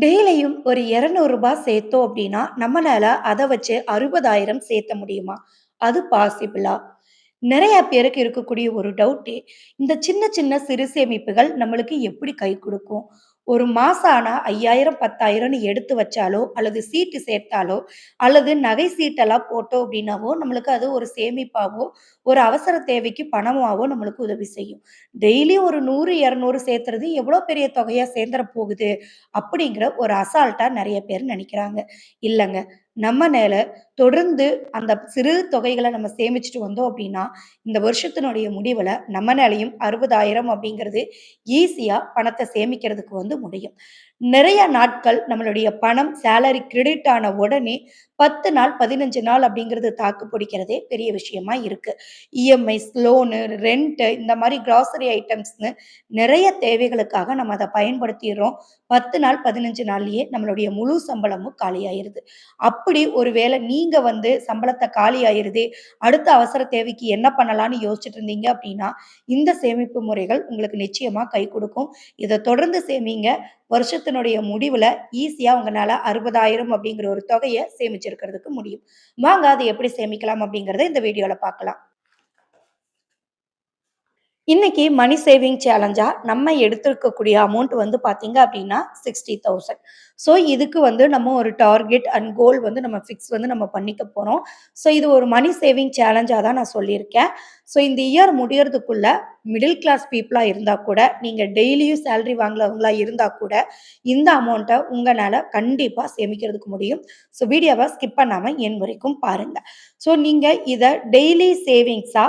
டெய்லியும் ஒரு ரூ. 200 சேர்த்தோம் அப்படின்னா, நம்மனால அத வச்சு 60,000 சேர்த்த முடியுமா? அது பாசிபிளா? நெறைய பேருக்கு இருக்கக்கூடிய ஒரு டவுட்டே, இந்த சின்ன சின்ன சிறு சேமிப்புகள் நம்மளுக்கு எப்படி கை குடுக்கும்? ஒரு மாசம் ஆனா 5,000, 10,000ன்னு எடுத்து வச்சாலோ, அல்லது சீட்டு சேர்த்தாலோ, அல்லது நகை சீட்டெல்லாம் போட்டோம் அப்படின்னாவோ, நம்மளுக்கு அது ஒரு சேமிப்பாவோ, ஒரு அவசர தேவைக்கு பணமாவோ நம்மளுக்கு உதவி செய்யும். டெய்லி ஒரு 100, 200 சேர்த்துறது எவ்வளோ பெரிய தொகையா சேர்ந்துற போகுது? அப்படிங்கிற ஒரு அசால்ட்டா நெறைய பேர் நெனைக்கிறாங்க. இல்லங்க. நம்ம மேல தொடர்ந்து அந்த சிறு தொகைகள நம்ம சேமிச்சுட்டு வந்தோம் அப்படின்னா, இந்த வருஷத்தினுடைய முடிவுல நம்மனாலயும் 60,000 அப்படிங்கிறது ஈஸியா பணத்த சேமிக்கிறதுக்கு முடியும். நிறைய நாட்கள் நம்மளுடைய பணம் சேலரி கிரெடிட் ஆன உடனே 10 நாள், 15 நாள் அப்படிங்கிறது தாக்கு பிடிக்கிறதே பெரிய விஷயமா இருக்கு. இஎம்ஐஸ், லோனு, ரென்ட் இந்த மாரி கிராசரி ஐட்டம்ஸ்ன்னு நிறைய தேவைகளுக்காக நம்ம அத பயன்படுத்திர்றோம். 10 நாள், 15 நாள்லயே நம்மளுடைய முழு சம்பளமும் காலியாயிருது. அப்படி ஒரு வேளை நீங்க சம்பளத்த காலி ஆயிருதே, அடுத்த அவசர தேவைக்கு என்ன பண்ணலான்னு யோசிச்சுட்டு இருந்தீங்க அப்படின்னா, இந்த சேமிப்பு முறைகள் உங்களுக்கு நிச்சயமா கை குடுக்கும். இத தொடர்ந்து சேமிங்க. வருஷத்தினுடைய முடிவுல ஈஸியா உங்கனால 60,000 அப்படிங்கிற ஒரு தொகைய சேமிச்சிருக்கிறதுக்கு முடியும். வாங்க அத எப்படி சேமிக்கலாம் அப்படிங்கிறத இந்த வீடியோல பார்க்கலாம். இன்னைக்கு மணி சேவிங் சேலஞ்சா நம்ம எடுத்திருக்கக்கூடிய அமௌண்ட் பார்த்தீங்க அப்படின்னா 60,000. ஸோ இதுக்கு நம்ம ஒரு டார்கெட் அண்ட் கோல் நம்ம ஃபிக்ஸ் நம்ம பண்ணிக்க போறோம். ஸோ இது ஒரு மணி சேவிங் சேலஞ்சா தான் நான் சொல்லியிருக்கேன். ஸோ இந்த இயர் முடியறதுக்குள்ள மிடில் கிளாஸ் பீப்புளா இருந்தா கூட, நீங்க டெய்லியும் சேலரி வாங்குறவங்களா இருந்தா கூட, இந்த அமௌண்ட்ட உங்கனால கண்டிப்பா சேமிக்கிறதுக்கு முடியும். ஸோ வீடியோவ ஸ்கிப் பண்ணாம எண்ட் வரைக்கும் பாருங்க. ஸோ நீங்க இத டெய்லி சேவிங்ஸா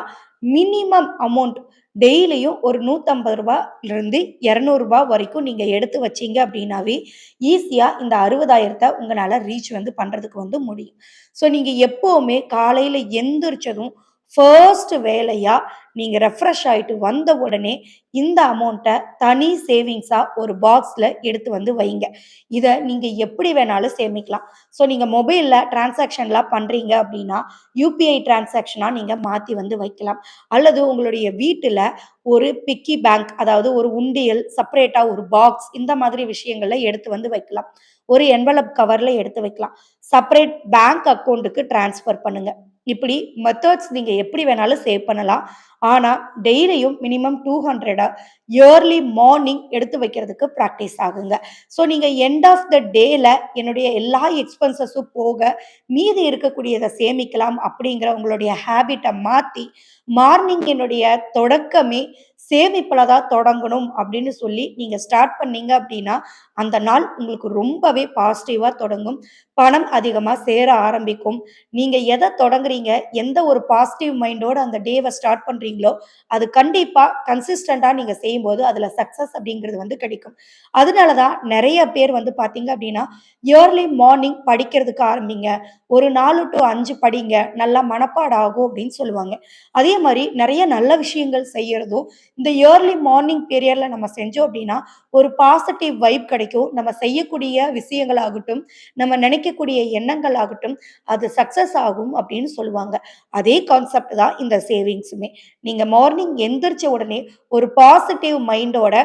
மினிமம் அமௌண்ட் டெய்லியும் ஒரு ரூ. 150லிருந்து ரூ. 200 வரைக்கும் நீங்க எடுத்து வச்சீங்க அப்படின்னாவே, ஈஸியா இந்த 60,000த்த உங்கனால ரீச் பண்றதுக்கு முடியும். ஸோ நீங்க எப்பவுமே காலையில எந்திரிச்சதும் ஃபர்ஸ்ட் வேலையா நீங்க ரெஃப்ரெஷ் ஆயிட்டு வந்த உடனே இந்த அமௌண்ட்ட தனி சேவிங்ஸா ஒரு பாக்ஸ்ல எடுத்து வைங்க. இத நீங்க எப்படி வேணாலும் சேமிக்கலாம். ஸோ நீங்க மொபைல்ல டிரான்சாக்ஷன்லாம் பண்றீங்க அப்படின்னா, யுபிஐ டிரான்சாக்ஷனா நீங்க மாத்தி வைக்கலாம். அல்லது உங்களுடைய வீட்டுல ஒரு பிக்கி பேங்க், அதாவது ஒரு உண்டியல், செப்பரேட்டா ஒரு பாக்ஸ் இந்த மாதிரி விஷயங்கள்ல எடுத்து வைக்கலாம். ஒரு என்வலப் கவர்ல எடுத்து வைக்கலாம். செப்பரேட் பேங்க் அக்கவுண்ட்க்கு ட்ரான்ஸ்ஃபர் பண்ணுங்க. இப்படி மெத்தட்ஸ் நீங்க எப்படி வேணாலும் சேவ் பண்ணலாம். ஆனா, டெய்லியும் மினிமம் 200 இயர்லி மார்னிங் எடுத்து வைக்கிறதுக்கு பிராக்டிஸ் ஆகுங்க. ஸோ நீங்க எண்ட் ஆஃப் த டேல என்னுடைய எல்லா எக்ஸ்பென்சஸும் போக மீதி இருக்கக்கூடியத சேமிக்கலாம் அப்படிங்கிற உங்களுடைய ஹேபிட்ட மாத்தி, மார்னிங் என்னுடைய தொடக்கமே சேமிப்புல தான் தொடங்கணும் அப்படின்னு சொல்லி நீங்க ஸ்டார்ட் பண்ணீங்க அப்படின்னா, அந்த நாள் உங்களுக்கு ரொம்பவே பாசிட்டிவா தொடங்கும். பணம் அதிகமா சேர ஆரம்பிக்கும். நீங்க எத தொடங்குறீங்க, எந்த ஒரு பாசிட்டிவ் மைண்டோட அந்த டேவ ஸ்டார்ட் பண்றீங்களோ, அது கண்டிப்பா கன்சிஸ்டன்ட்டா நீங்க செய்யும்போது அதுல சக்சஸ் அப்படிங்கிறது கிடைக்கும். அதனால தான் நெறைய பேர் பார்த்தீங்க அப்படின்னா, இயர்லி மார்னிங் படிக்கிறதுக்கு ஆரம்பிங்க. ஒரு 4 டூ 5 படிங்க. நல்லா மனப்பாடம் ஆகும் அப்படின்னு சொல்லுவாங்க. அதே மாரி நெறைய நல்ல விஷயங்கள் செய்யறதும், இந்த இயர்லி மார்னிங் பீரியட்ல நம்ம செஞ்சோம் அப்படின்னா, ஒரு பாசிட்டிவ் வைப் கிடைக்கும். நம்ம செய்யக்கூடிய விஷயங்கள் ஆகட்டும், நம்ம நினைக்கக்கூடிய எண்ணங்கள் ஆகட்டும், அது சக்சஸ் ஆகும் அப்படின்னு சொல்லுவாங்க. அதே கான்செப்ட் தான் இந்த சேவிங்ஸுமே. நீங்க மார்னிங் எந்திரிச்ச உடனே ஒரு பாசிட்டிவ் மைண்டோட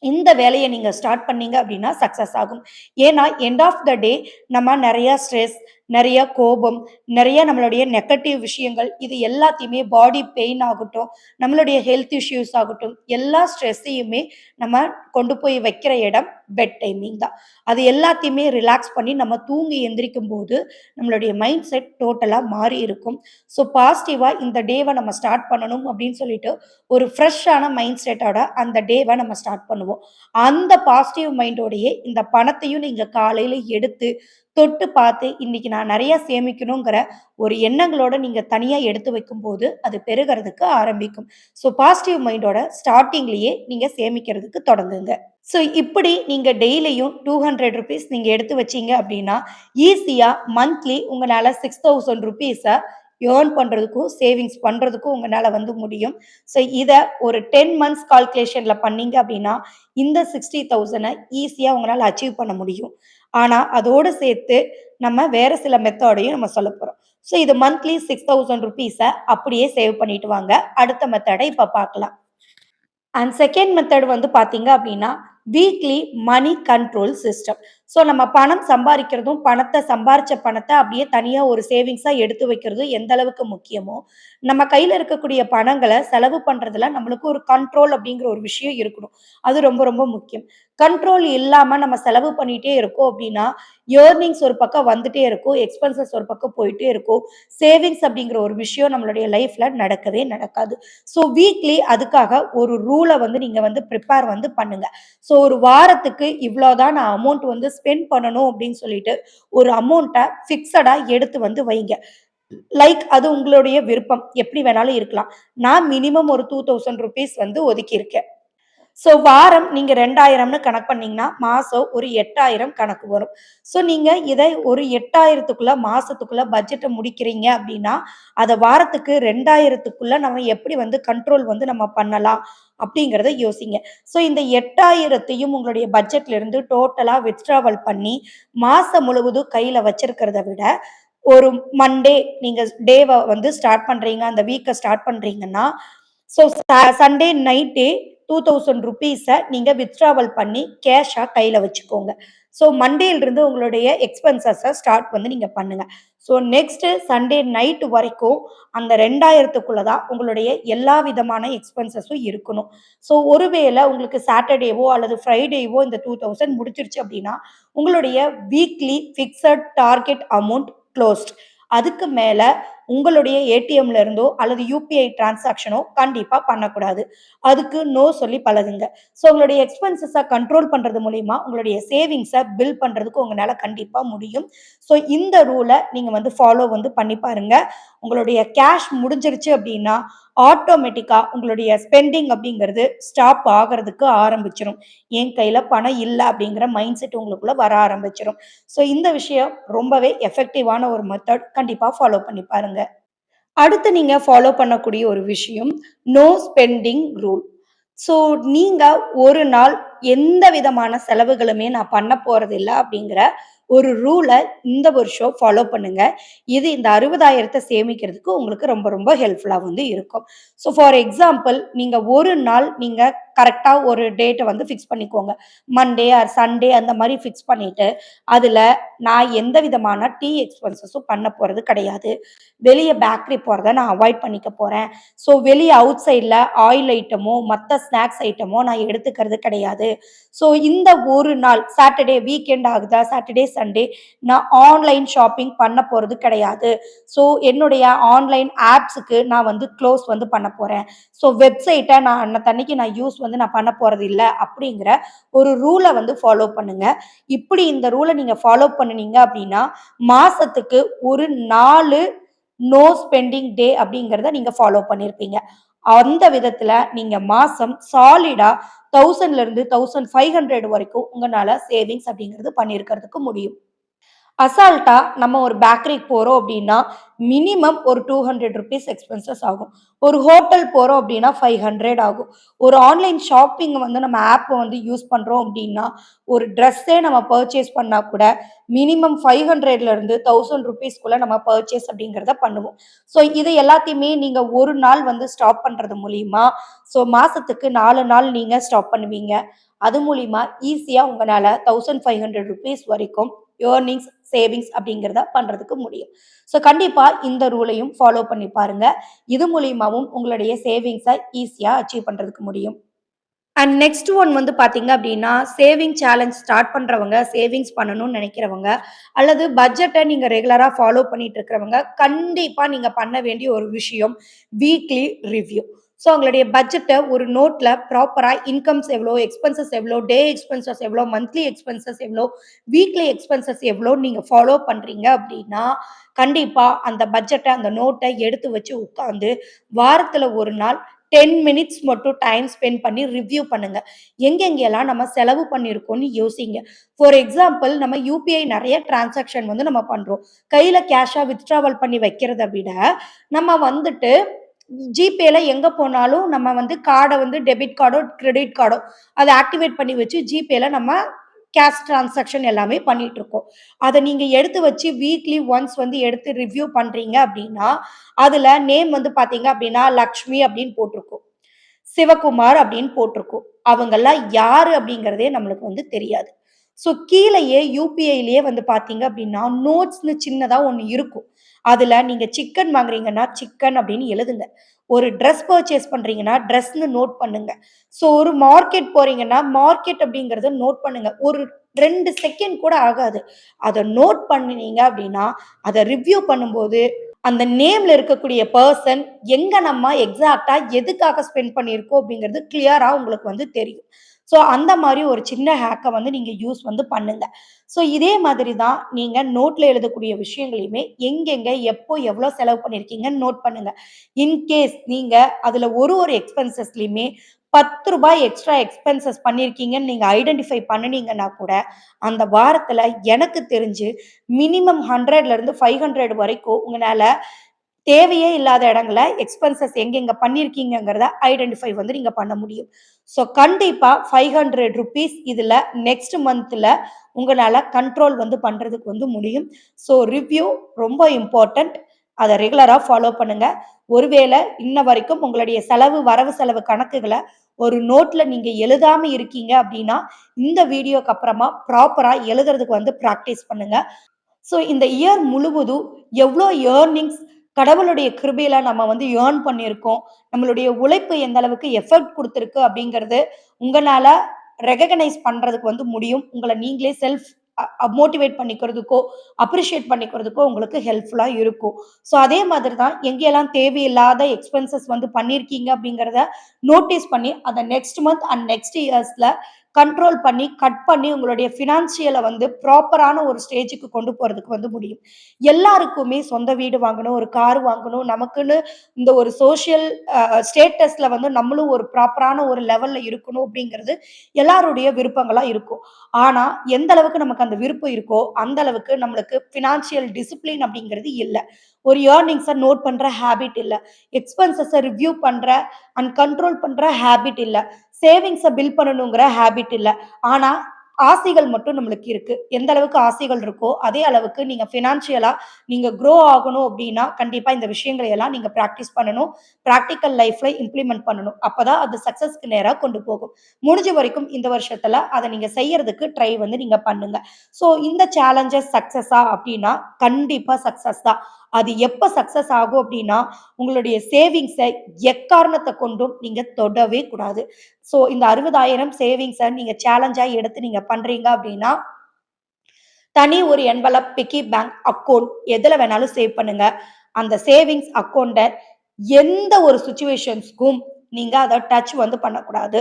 இந்த வேலைய நீங்க ஸ்டார்ட் பண்ணீங்க அப்படின்னா சக்சஸ் ஆகும். ஏன்னா, எண்ட் ஆஃப் த டே நம்ம நெறைய ஸ்ட்ரெஸ், நெறைய கோபம், நெறைய நம்மளுடைய நெகட்டிவ் விஷயங்கள் இது எல்லாத்தையுமே பாடி பெயின் ஆகட்டும், நம்மளுடைய ஹெல்த் இஷ்யூஸ் ஆகட்டும், எல்லா ஸ்ட்ரெஸ்ஸையுமே நம்ம கொண்டு போய் வைக்கிற இடம் பெட் டைமிங் தான். அது எல்லாத்தையுமே ரிலாக்ஸ் பண்ணி நம்ம தூங்கி எந்திரிக்கும்போது, நம்மளுடைய மைண்ட் செட் டோட்டலா மாறி இருக்கும். ஸோ பாசிட்டிவா இந்த டேவ நம்ம ஸ்டார்ட் பண்ணணும் அப்படின்னு சொல்லிட்டு, ஒரு ஃப்ரெஷ்ஷான மைண்ட் செட்டோட அந்த டேவ நம்ம ஸ்டார்ட் பண்ணுவோம். அந்த பாசிட்டிவ் மைண்டோடயே இந்த பணத்தையும் நீங்க காலையில எடுத்து தொட்டு பார்த்து, இன்னைக்கு நான் நெறைய சேமிக்கணுங்கிற ஒரு எண்ணங்களோட நீங்க தனியா எடுத்து வைக்கும்போது, அது பெருகுறதுக்கு ஆரம்பிக்கும். ஸோ பாசிட்டிவ் மைண்டோட ஸ்டார்ட்டிங்லயே நீங்க சேமிக்கிறதுக்கு தொடங்குங்க. ஸோ இப்படி நீங்க டெய்லியும் ₹200 நீங்க எடுத்து வச்சீங்க அப்படின்னா, ஈஸியா மந்த்லி உங்கனால ₹6,000 ஏர்ன் பண்றதுக்கும், சேவிங்ஸ் பண்றதுக்கும் உங்கனால முடியும். ஸோ இத ஒரு 10 மந்த்ஸ் கால்குலேஷன்ல பண்ணீங்க அப்படின்னா, இந்த 60,000 ஈஸியா உங்கனால அச்சீவ் பண்ண முடியும். ஆனா, அதோட சேர்த்து நம்ம வேற சில மெத்தடையும் நம்ம சொல்லப் போறோம். ஸோ இது மந்த்லி ₹6,000 அப்படியே சேவ் பண்ணிட்டு வாங்க. அடுத்த மெத்தட இப்ப பார்க்கலாம். அண்ட் செகண்ட் மெத்தட் பார்த்தீங்க அப்படின்னா, weekly money control system. So நம்ம பணம் சம்பாரிக்கிறதும், சம்பாரிச்ச பணத்த அப்படியே தனியா ஒரு சேவிங்ஸா எடுத்து வைக்கிறதும் எந்த அளவுக்கு முக்கியமோ, நம்ம கையில இருக்கக்கூடிய பணங்கள செலவு பண்றதுல நம்மளுக்கு ஒரு கண்ட்ரோல் அப்படிங்கிற ஒரு விஷயம் இருக்கணும். அது ரொம்ப ரொம்ப முக்கியம். கண்ட்ரோல் இல்லாம நம்ம செலவு பண்ணிட்டே இருக்கோம் அப்படின்னா, ஏர்னிங்ஸ் ஒரு பக்கம் வந்துட்டே இருக்கும். எக்ஸ்பென்சஸ் ஒரு பக்கம் போயிட்டே இருக்கும். சேவிங்ஸ் அப்படிங்கிற ஒரு விஷயம் நம்மளுடைய லைஃப்ல நடக்கவே நடக்காது. ஸோ வீக்லி அதுக்காக ஒரு ரூல வந்து நீங்க வந்து பிரிப்பேர் வந்து பண்ணுங்க. ஸோ ஒரு வாரத்துக்கு இவ்ளோ தான் நான் அமௌண்ட் வந்து ஸ்பெண்ட் பண்ணணும் அப்படின்னு சொல்லிட்டு, ஒரு அமௌண்ட்ட ஃபிக்ஸடா எடுத்து வந்து வைங்க. லைக் அது உங்களுடைய விருப்பம். எப்படி வேணாலும் இருக்கலாம். நான் மினிமம் ஒரு ₹2000 வந்து ஒதுக்கியிருக்கேன். ஸோ வாரம் நீங்க 2000ன்னு கணக்கு பண்ணீங்கன்னா, மாசம் ஒரு 8000 கணக்கு வரும். ஸோ நீங்க இதை ஒரு 8000த்துக்குள்ள மாசத்துக்குள்ள பட்ஜெட்ட முடிக்கிறீங்க அப்டின்னா, அத வாரத்துக்கு 2000த்துக்குள்ள நம்ம எப்படி வந்து கண்ட்ரோல் வந்து நம்ம பண்ணலாம் அப்டிங்கிறத யோசிங்க. ஸோ இந்த 8000த்தையும் உங்களுடைய பட்ஜெட்ல இருந்து டோட்டலா வித்ட்ராவல் பண்ணி, மாசம் முழுவதும் கையில வச்சிருக்கிறத விட, ஒரு மண்டே நீங்க டேவ வந்து ஸ்டார்ட் பண்றீங்க, அந்த வீக்க ஸ்டார்ட் பண்றீங்கன்னா, ஸோ சண்டே நைட்டே ₹2000 நீங்க வித்ட்ராவல் பண்ணி கேஷா கையில வச்சுக்கோங்க. ஸோ மண்டேலிருந்து உங்களுடைய எக்ஸ்பென்சஸ ஸ்டார்ட் வந்து நீங்க பண்ணுங்க. ஸோ நெக்ஸ்ட் சண்டே நைட் வரைக்கும் அந்த 2000த்துக்குள்ள தான் உங்களுடைய எல்லா விதமான எக்ஸ்பென்சஸும் இருக்கணும். ஸோ ஒருவேளை உங்களுக்கு சாட்டர்டேவோ அல்லது ஃப்ரைடேவோ இந்த 2000 முடிஞ்சிருச்சு அப்படின்னா, உங்களுடைய weekly fixed target amount closed. அதுக்கு மேல உங்களுடைய ஏடிஎம்ல இருந்தோ அல்லது யுபிஐ டிரான்சாக்ஷனோ கண்டிப்பா பண்ணக்கூடாது. அதுக்கு நோ சொல்லி பழகுங்க. ஸோ உங்களுடைய எக்ஸ்பென்சஸ கண்ட்ரோல் பண்றது மூலியமா உங்களுடைய சேவிங்ஸ பில்ட் பண்றதுக்கு உங்கனால கண்டிப்பா முடியும். ஸோ இந்த ரூல நீங்க வந்து ஃபாலோ வந்து பண்ணி பாருங்க. உங்களுடைய கேஷ் முடிஞ்சிருச்சு அப்படின்னா, ஆட்டோமேட்டிக்கா உங்களுடைய ஸ்பெண்டிங் அப்படிங்கிறது ஸ்டாப் ஆகறதுக்கு ஆரம்பிச்சுரும். என் கையில பணம் இல்ல அப்படிங்கிற மைண்ட் செட் உங்களுக்குள்ள வர ஆரம்பிச்சுரும். ஸோ இந்த விஷயம் ரொம்பவே எஃபெக்டிவான ஒரு மெத்தட். கண்டிப்பா ஃபாலோ பண்ணி பாருங்க. அடுத்து நீங்க ஃபாலோ பண்ணக்கூடிய ஒரு விஷயம், நோ ஸ்பெண்டிங் ரூல். ஸோ நீங்க ஒரு நாள் எந்த விதமான செலவுகளுமே நான் பண்ண போறதில்ல அப்படிங்கிற ஒரு ரூல இந்த வருஷம் ஃபாலோ பண்ணுங்க. இது இந்த 60,000த்த சேமிக்கிறதுக்கு உங்களுக்கு ரொம்ப ரொம்ப ஹெல்ப்ஃபுல்லா வந்து இருக்கும். ஸோ ஃபார் எக்ஸாம்பிள் நீங்க ஒரு நாள் நீங்க கரெக்ட்டா ஒரு டேட்ட வந்து ஃபிக்ஸ் பண்ணிக்கோங்க. மண்டே ஆர் சண்டே அந்த மாரி ஃபிக்ஸ் பண்ணிட்டு, அதுல நான் எந்த விதமான எக்ஸ்பென்சஸும் பண்ண போறது கிடையாது. வெளிய பேக்கரி போறத நான் அவாய்ட் பண்ணிக்க போறேன். ஸோ வெளிய அவுட் சைட்ல ஆயில் ஐட்டமோ, மத்த ஸ்நாக்ஸ் ஐட்டமோ நான் எடுத்துக்கிறது கிடையாது. ஸோ இந்த ஒரு நாள் சாட்டர்டே வீக்கெண்ட் ஆகுதா, சாட்டர்டே, சண்டே நான் ஆன்லைன் ஷாப்பிங் பண்ண போறது கிடையாது. ஸோ என்னுடைய ஆன்லைன் ஆப்ஸுக்கு நான் வந்து க்ளோஸ் வந்து பண்ண போறேன். ஸோ வெப்சைட்ட நான் அன்னத்தன்னைக்கு நான் யூஸ் வந்து நான் பண்ண போறதில்ல அப்படிங்கிற ஒரு ரூல வந்து ஃபாலோ பண்ணுங்க. இப்படி இந்த ரூல நீங்க ஃபாலோ பண்ணுனீங்க அப்படின்னா, மாசத்துக்கு ஒரு 4 நோ ஸ்பெண்டிங் டே அப்படிங்கிறத நீங்க ஃபாலோ பண்ணியிருப்பீங்க. அந்த விதத்துல நீங்க மாசம் சாலிடா 1000ல இருந்து 1500 வரைக்கும் உங்கனால சேவிங்ஸ் அப்படிங்கிறது பண்ணியிருக்கிறதுக்கு முடியும். அசால்ட்டா நம்ம ஒரு பேக்கரிக்கு போறோம் அப்படின்னா, மினிமம் ஒரு ₹200 எக்ஸ்பென்சஸ் ஆகும். ஒரு ஹோட்டல் போறோம் அப்படின்னா 500 ஆகும். ஒரு ஆன்லைன் ஷாப்பிங் வந்து நம்ம ஆப் வந்து யூஸ் பண்றோம் அப்படின்னா, ஒரு ட்ரெஸ்ஸே நம்ம பர்ச்சேஸ் பண்ணா கூட மினிமம் 500ல இருந்து ₹1000க்குள்ள நம்ம பர்ச்சேஸ் அப்படிங்கிறத பண்ணுவோம். ஸோ இது எல்லாத்தையுமே நீங்க ஒரு நாள் வந்து ஸ்டாப் பண்றது மூலியமா, ஸோ மாசத்துக்கு 4 நாள் நீங்க ஸ்டாப் பண்ணுவீங்க. அது மூலியமா ஈஸியா உங்கனால ₹1500 வரைக்கும் ஏர்னிங்ஸ், சேவிங்ஸ் அப்படிங்கிறத பண்றதுக்கு முடியும். ஸோ கண்டிப்பா இந்த ரூலையும் ஃபாலோ பண்ணி பாருங்க. இது மூலியமாவும் உங்களுடைய சேவிங்ஸ ஈஸியா அச்சீவ் பண்றதுக்கு முடியும். அண்ட் நெக்ஸ்ட் ஒன் வந்து பார்த்தீங்க அப்டின்னா, சேவிங் சேலஞ்ச் ஸ்டார்ட் பண்றவங்க, சேவிங்ஸ் பண்ணணும்னு நெனைக்கிறவங்க, அல்லது பட்ஜெட்ட நீங்க ரெகுலரா ஃபாலோ பண்ணிட்டு இருக்கிறவங்க, கண்டிப்பா நீங்க பண்ண வேண்டிய ஒரு விஷயம், வீக்லி ரிவ்யூ. ஸோ உங்களுடைய பட்ஜெட்ட ஒரு நோட்ல ப்ராப்பரா இன்கம்ஸ் எவ்வளோ, எக்ஸ்பென்சஸ் எவ்வளோ, டே எக்ஸ்பென்சஸ் எவ்வளோ, மந்த்லி எக்ஸ்பென்சஸ் எவ்வளோ, வீக்லி எக்ஸ்பென்சஸ் எவ்வளோன்னு நீங்க ஃபாலோ பண்றீங்க அப்டின்னா, கண்டிப்பா அந்த பட்ஜெட்ட, அந்த நோட்ட எடுத்து வச்சு உட்கார்ந்து, வாரத்துல 1 நாள் 10 மினிட்ஸ் மட்டும் டைம் ஸ்பெண்ட் பண்ணி ரிவ்யூ பண்ணுங்க. எங்கெங்கெல்லாம் நம்ம செலவு பண்ணியிருக்கோம்னு யோசிங்க. ஃபார் எக்ஸாம்பிள் நம்ம யுபிஐ நெறைய டிரான்சாக்ஷன் வந்து நம்ம பண்றோம். கையில கேஷா வித்ட்ராவல் பண்ணி வைக்கிறத விட, நம்ம வந்துட்டு ஜிபேல எங்க போனாலும் நம்ம வந்து கார்ட வந்து டெபிட் கார்டோ, கிரெடிட் கார்டோ அத ஆக்டிவேட் பண்ணி வச்சு ஜிபேல நம்ம கேஷ் டிரான்சாக்ஷன் எல்லாமே பண்ணிட்டு இருக்கோம். அத நீங்க எடுத்து வச்சு வீக்லி ஒன்ஸ் வந்து எடுத்து ரிவ்யூ பண்றீங்க அப்டின்னா, அதுல நேம் வந்து பார்த்தீங்க அப்டின்னா, லக்ஷ்மி அப்டின்னு போட்டிருக்கும். சிவகுமார் அப்படின்னு போட்டிருக்கும். அவங்கெல்லாம் யாரு அப்படிங்கிறதே நம்மளுக்கு வந்து தெரியாது. ஸோ கீழயே யுபிஐலயே வந்து பார்த்தீங்க அப்படின்னா, நோட்ஸ்ன்னு சின்னதா ஒண்ணு இருக்கும். அதுல நீங்க சிக்கன் வாங்குறீங்கன்னா, சிக்கன் அப்படின்னு எழுதுங்க. ஒரு ட்ரெஸ் பர்ச்சேஸ் பண்றீங்கன்னா, ட்ரெஸ்ன்னு நோட் பண்ணுங்க. ஸோ ஒரு மார்க்கெட் போறீங்கன்னா, மார்க்கெட் அப்படிங்கிறத நோட் பண்ணுங்க. ஒரு 2 செகண்ட் கூட ஆகாது. அத நோட் பண்ணுனீங்க அப்படின்னா, அத ரிவ்யூ பண்ணும்போது, அந்த நேம்ல இருக்கக்கூடிய பெர்சன் எங்க நம்ம எக்ஸாக்ட்டா எதுக்காக ஸ்பெண்ட் பண்ணியிருக்கோம் அப்படிங்கிறது கிளியரா உங்களுக்கு வந்து தெரியும். ஸோ அந்த மாரி ஒரு சின்ன ஹேக்க வந்து நீங்க யூஸ் வந்து பண்ணுங்க. ஸோ இதே மாதிரி தான் நீங்க நோட்ல எழுதக்கூடிய விஷயங்களையுமே எங்கெங்க, எப்போ, எவ்வளோ செலவு பண்ணியிருக்கீங்கன்னு நோட் பண்ணுங்க. இன்கேஸ் நீங்க அதுல ஒரு எக்ஸ்பென்சஸ்லயுமே ரூ. 10 எக்ஸ்ட்ரா எக்ஸ்பென்சஸ் பண்ணியிருக்கீங்கன்னு நீங்க ஐடென்டிஃபை பண்ணுனீங்கன்னா கூட, அந்த வாரத்துல எனக்கு தெரிஞ்சு மினிமம் 100ல இருந்து 500 வரைக்கும் உங்கனால தேவையே இல்லாத இடங்கள்ல எக்ஸ்பென்சஸ் எங்கெங்க பண்ணியிருக்கீங்கங்கிறத ஐடென்டிஃபை வந்து நீங்க பண்ண முடியும். ஸோ கண்டிப்பா ₹500 இதுல நெக்ஸ்ட் மந்த்ல உங்கனால கண்ட்ரோல் வந்து பண்றதுக்கு வந்து முடியும். ஸோ ரிவ்யூ ரொம்ப இம்பார்ட்டன்ட். அத ரெகுலரா ஃபாலோ பண்ணுங்க. ஒருவேளை இன்ன வரைக்கும் உங்களுடைய செலவு, வரவு செலவு கணக்குகள ஒரு நோட்ல நீங்க எழுதாம இருக்கீங்க அப்படின்னா, இந்த வீடியோக்கு அப்புறமா ப்ராப்பரா எழுதுறதுக்கு வந்து பிராக்டிஸ் பண்ணுங்க. ஸோ இந்த இயர் முழுவதும் எவ்வளோ ஏர்னிங்ஸ் கடவுளுடைய கிருபையில நம்ம வந்து ஏர்ன் பண்ணியிருக்கோம். நம்மளுடைய உழைப்பு எந்த அளவுக்கு எஃபர்ட் குடுத்திருக்கு அப்படிங்கிறது உங்கனால ரெகக்னைஸ் பண்றதுக்கு வந்து முடியும். உங்கள நீங்களே செல்ஃப் மோட்டிவேட் பண்ணிக்கிறதுக்கோ, அப்ரிஷியேட் பண்ணிக்கிறதுக்கோ உங்களுக்கு ஹெல்ப்ஃபுல்லா இருக்கும். ஸோ அதே மாதிரி தான் எங்கெல்லாம் தேவையில்லாத எக்ஸ்பென்சஸ் வந்து பண்ணியிருக்கீங்க அப்படிங்கிறத நோட்டீஸ் பண்ணி, அத நெக்ஸ்ட் மந்த் அண்ட் நெக்ஸ்ட் இயர்ஸ்ல கண்ட்ரோல் பண்ணி, கட் பண்ணி உங்களுடைய ஃபினான்ஷியல வந்து ப்ராப்பரான ஒரு ஸ்டேஜ்க்கு கொண்டு போறதுக்கு வந்து முடியும். எல்லாருக்குமே சொந்த வீடு வாங்கணும், ஒரு கார் வாங்கணும், நமக்குன்னு இந்த ஒரு சோசியல் ஸ்டேட்டஸ்ல வந்து நம்மளும் ஒரு ப்ராப்பரான ஒரு லெவல்ல இருக்கணும் அப்படிங்கிறது எல்லாருடைய விருப்பங்களா இருக்கும். ஆனா, எந்த அளவுக்கு நமக்கு அந்த விருப்பம் இருக்கோ, அந்த அளவுக்கு நம்மளுக்கு ஃபினான்ஷியல் டிசிப்ளின் அப்படிங்கிறது இல்ல. ஒரு ஏர்னிங்ஸ நோட் பண்ற ஹேபிட் இல்ல. எக்ஸ்பென்சஸ ரிவ்யூ பண்ற அண்ட் கண்ட்ரோல் பண்ற ஹேபிட் இல்ல. சேவிங்ஸ பில்ட் பண்ணணுங்கிற ஹேபிட் இல்ல. ஆனா, ஆசைகள் மட்டும் நம்மளுக்கு இருக்கு. எந்த அளவுக்கு ஆசைகள் இருக்கோ, அதே அளவுக்கு நீங்க ஃபினான்ஷியலா நீங்க குரோ ஆகணும் அப்டின்னா, கண்டிப்பா இந்த விஷயங்களை எல்லாம் நீங்க பிராக்டிஸ் பண்ணணும். பிராக்டிகல் லைஃப்ல இம்ப்ளிமெண்ட் பண்ணணும். அப்பதான் அது சக்சஸ்க்கு நேரா கொண்டு போகும். முடிஞ்ச வரைக்கும் இந்த வருஷத்துல அத நீங்க செய்யறதுக்கு ட்ரை வந்து நீங்க பண்ணுங்க. ஸோ இந்த சேலஞ்சஸ் சக்சஸா அப்டின்னா, கண்டிப்பா சக்சஸ் தான். அது எப்ப சக்சஸ் ஆகும் அப்டின்னா, உங்களுடைய சேவிங்ஸ எக்காரணத்த கொண்டும் நீங்க தொடவே கூடாது. ஸோ இந்த 60,000 சேவிங்ஸ நீங்க சேலஞ்சா எடுத்து நீங்க பண்றீங்க அப்படின்னா, தனி ஒரு என்வலப், பிக்கி பேங்க் அக்கவுண்ட் எதுல வேணாலும் சேவ் பண்ணுங்க. அந்த சேவிங்ஸ் அக்கவுண்ட்ட எந்த ஒரு சிச்சுவேஷன்ஸ்க்கும் நீங்க அத டச் வந்து பண்ணக்கூடாது.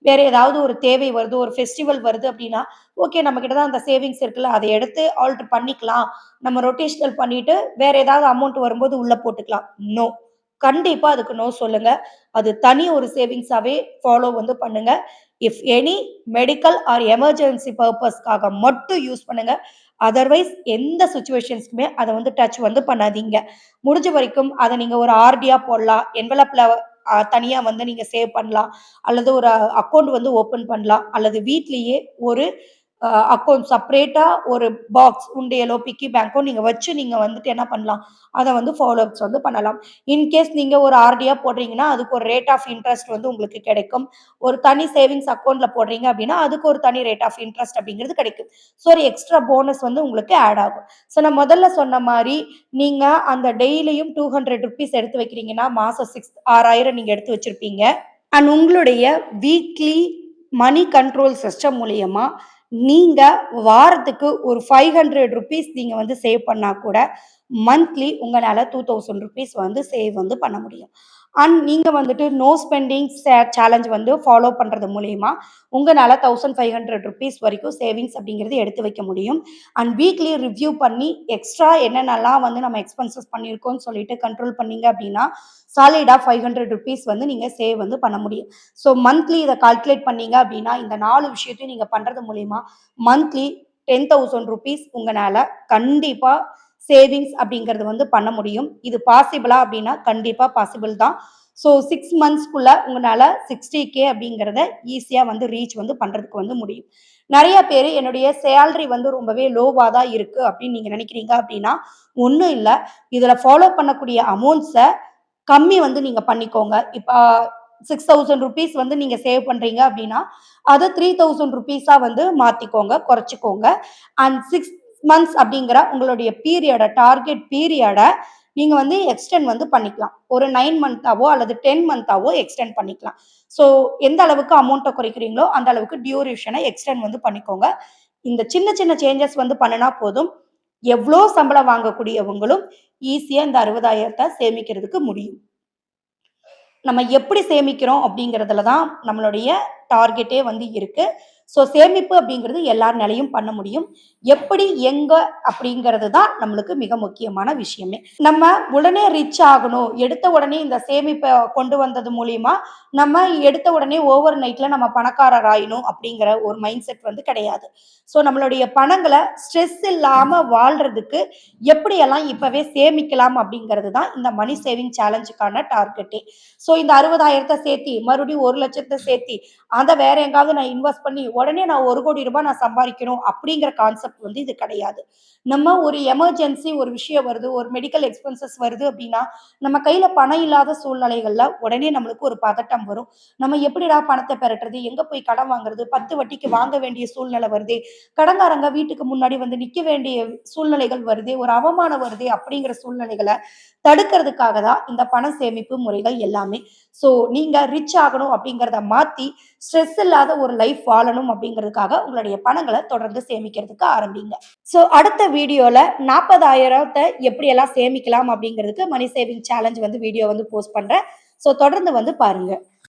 வேற ஏதாவது ஒரு தேவை வருது, ஒரு ஃபெஸ்டிவல் வருது அப்படின்னா, ஓகே நம்ம கிட்ட தான் அந்த சேவிங்ஸ் இருக்குல்ல, அத எடுத்து ஆல்டர் பண்ணிக்கலாம். நம்ம ரொட்டேஷனல் பண்ணிட்டு வேற ஏதாவது அமௌண்ட் வரும்போது உள்ள போட்டுக்கலாம். நோ. கண்டிப்பா அதுக்கு நோ சொல்லுங்க. அது தனி ஒரு சேவிங்ஸாவே ஃபாலோ வந்து பண்ணுங்க. If any medical or emergency பர்ப்பஸ்க்காக மட்டும் யூஸ் பண்ணுங்க. அதர்வைஸ் எந்த சிச்சுவேஷன்ஸ்க்குமே அத வந்து டச் வந்து பண்ணாதீங்க. முடிஞ்ச வரைக்கும் அத நீங்க ஒரு ஆர்டியா போடலாம். என்வலப்ல தனியா வந்து நீங்க சேவ் பண்ணலாம். அல்லது ஒரு அக்கவுண்ட் வந்து ஓப்பன் பண்ணலாம். அல்லது வீட்லயே ஒரு அக்கவுண்ட் செப்பரேட்டா ஒரு பாக்ஸ் உண்டியலோ, பிக்கி பேங்கோ நீங்க வச்சு நீங்க வந்துட்டு என்ன பண்ணலாம், அத வந்து ஃபாலோ அப்ஸ் வந்து பண்ணலாம். இன்கேஸ் நீங்க ஒரு ஆர்டியா போடுறீங்கன்னா, அதுக்கு ஒரு ரேட் ஆஃப் இன்ட்ரெஸ்ட் வந்து உங்களுக்கு கிடைக்கும். ஒரு தனி சேவிங்ஸ் அக்கவுண்ட்ல போடுறீங்க அப்படின்னா, அதுக்கு ஒரு தனி ரேட் ஆஃப் இன்ட்ரெஸ்ட் அப்படிங்கிறது கிடைக்கும். ஸோ ஒரு எக்ஸ்ட்ரா போனஸ் வந்து உங்களுக்கு ஆட் ஆகும். ஸோ நான் முதல்ல சொன்ன மாரி, நீங்க அந்த டெய்லியும் ₹200 எடுத்து வைக்கிறீங்கன்னா, மாசம் 6,000 நீங்க எடுத்து வச்சிருப்பீங்க. அண்ட் உங்களுடைய வீக்லி மனி கண்ட்ரோல் சிஸ்டம் மூலியமா நீங்க வாரத்துக்கு ஒரு ₹500 நீங்க வந்து சேவ் பண்ணா கூட மந்த்லி உங்களால ₹2,000 வந்து சேவ் வந்து பண்ண முடியும். அண்ட் நீங்க வந்துட்டு நோ ஸ்பெண்டிங் சேலஞ்ச் வந்து ஃபாலோ பண்றது மூலியமா உங்களால ₹1,500 வரைக்கும் சேவிங்ஸ் அப்படிங்கிறது எடுத்து வைக்க முடியும். அண்ட் வீக்லி ரிவ்யூ பண்ணி எக்ஸ்ட்ரா என்னென்னலாம் வந்து நம்ம எக்ஸ்பென்சஸ் பண்ணியிருக்கோம்னு சொல்லிட்டு கண்ட்ரோல் பண்ணீங்க அப்படின்னா சாலிடா ₹500 வந்து நீங்க சேவ் வந்து பண்ண முடியும். ஸோ மந்த்லி இத கால்குலேட் பண்ணீங்க அப்படின்னா, இந்த 4 விஷயத்தையும் நீங்க பண்றது மூலியமா மந்த்லி ₹10,000 உங்கனால கண்டிப்பா சேவிங்ஸ் அப்படிங்கிறது வந்து பண்ண முடியும். இது பாசிபிளா அப்படின்னா, கண்டிப்பா பாசிபிள் தான். ஸோ 6 மந்த்ஸ்க்குள்ள உங்கனால 60K அப்படிங்கிறத ஈஸியா வந்து ரீச் வந்து பண்றதுக்கு வந்து முடியும். நெறைய பேரு என்னுடைய சேலரி வந்து ரொம்பவே லோவா தான் இருக்கு அப்படின்னு நீங்க நினைக்கிறீங்க அப்படின்னா, ஒண்ணும் இல்ல. இதுல ஃபாலோ பண்ணக்கூடிய அமௌண்ட்ஸ கம்மி வந்து நீங்க பண்ணிக்கோங்க. இப்ப ₹6000 வந்து நீங்க சேவ் பண்றீங்க அப்படின்னா, அத ₹3000 வந்து மாத்திக்கோங்க, குறைச்சுக்கோங்க. அண்ட் 6 மந்த்ஸ் அப்படிங்கிற உங்களுடைய டார்கெட் பீரியட நீங்க வந்து எக்ஸ்டெண்ட் வந்து பண்ணிக்கலாம். ஒரு 9 மந்த்தாவோ அல்லது 10 மந்த்தாவோ எக்ஸ்டெண்ட் பண்ணிக்கலாம். ஸோ எந்த அளவுக்கு அமௌண்ட்ட குறைக்கிறீங்களோ, அந்த அளவுக்கு டியூரேஷன எக்ஸ்டெண்ட் வந்து பண்ணிக்கோங்க. இந்த சின்ன சின்ன சேஞ்சஸ் வந்து பண்ணுனா போதும். எவ்ளோ சம்பளம் வாங்கக்கூடியவங்களும் ஈஸியா இந்த 60,000த்த சேமிக்கிறதுக்கு முடியும். நம்ம எப்படி சேமிக்கிறோம் அப்படிங்கிறதுல தான் நம்மளுடைய டார்கெட்டே வந்து இருக்கு. ஸோ சேமிப்பு அப்படிங்கிறது எல்லார்னாலயும் பண்ண முடியும். எப்படி, எங்க அப்படிங்கிறது தான் நம்மளுக்கு மிக முக்கியமான விஷயமே. நம்ம உடனே ரிச் ஆகணும். எடுத்த உடனே இந்த சேமிப்ப கொண்டு வந்தது மூலியமா, நம்ம எடுத்த உடனே ஓவர் நைட்ல நம்ம பணக்காரர் ஆயிணும் அப்படிங்கிற ஒரு மைண்ட் செட் வந்து கிடையாது. ஸோ நம்மளுடைய பணங்கள ஸ்ட்ரெஸ் இல்லாம வாழ்றதுக்கு எப்படியெல்லாம் இப்பவே சேமிக்கலாம் அப்படிங்கிறது தான் இந்த மணி சேவிங் சேலஞ்சுக்கான டார்கெட்டே. ஸோ இந்த 60,000த்த சேர்த்தி, மறுபடியும் 1,00,000த்த சேர்த்தி, அத வேற எங்காவது நான் இன்வெஸ்ட் பண்ணி, உடனே நான் ₹1,00,00,000 நான் சம்பாரிக்கணும் அப்படிங்கிற கான்செப்ட் வந்து இது கிடையாது. நம்ம ஒரு எமர்ஜென்சி ஒரு விஷயம் வருது, ஒரு மெடிக்கல் எக்ஸ்பென்சஸ் வருது அப்படின்னா, நம்ம கையில பணம் இல்லாத சூழ்நிலைகள்ல உடனே நம்மளுக்கு ஒரு பதட்டம் வரும். நம்ம எப்படிடா பணத்த பெரட்டுறது? எங்க போய் கடன் வாங்குறது? 10 வட்டிக்கு வாங்க வேண்டிய சூழ்நிலை வருதே! கடன்காரங்க வீட்டுக்கு முன்னாடி வந்து நிக்க வேண்டிய சூழ்நிலைகள் வருதே! ஒரு அவமானம் வருதே! அப்படிங்கிற சூழ்நிலைகள தடுக்கிறதுக்காக தான் இந்த பண சேமிப்பு முறைகள் எல்லாமே. ஸோ நீங்க ரிச் ஆகணும் அப்படிங்கிறத மாத்தி, ஸ்ட்ரெஸ் இல்லாத ஒரு லைஃப் வாழணும் அப்படிங்கிறதுக்காக உங்களுடைய பணங்கள தொடர்ந்து சேமிக்கிறதுக்கு ஆரம்பிங்க. ஸோ அடுத்த வீடியோல 40,000த்த எப்படியெல்லாம் சேமிக்கலாம் அப்படிங்கிறதுக்கு மணி சேவிங் சேலஞ்ச் வந்து வீடியோ வந்து போஸ்ட் பண்றேன். ஸோ தொடர்ந்து வந்து பாருங்க.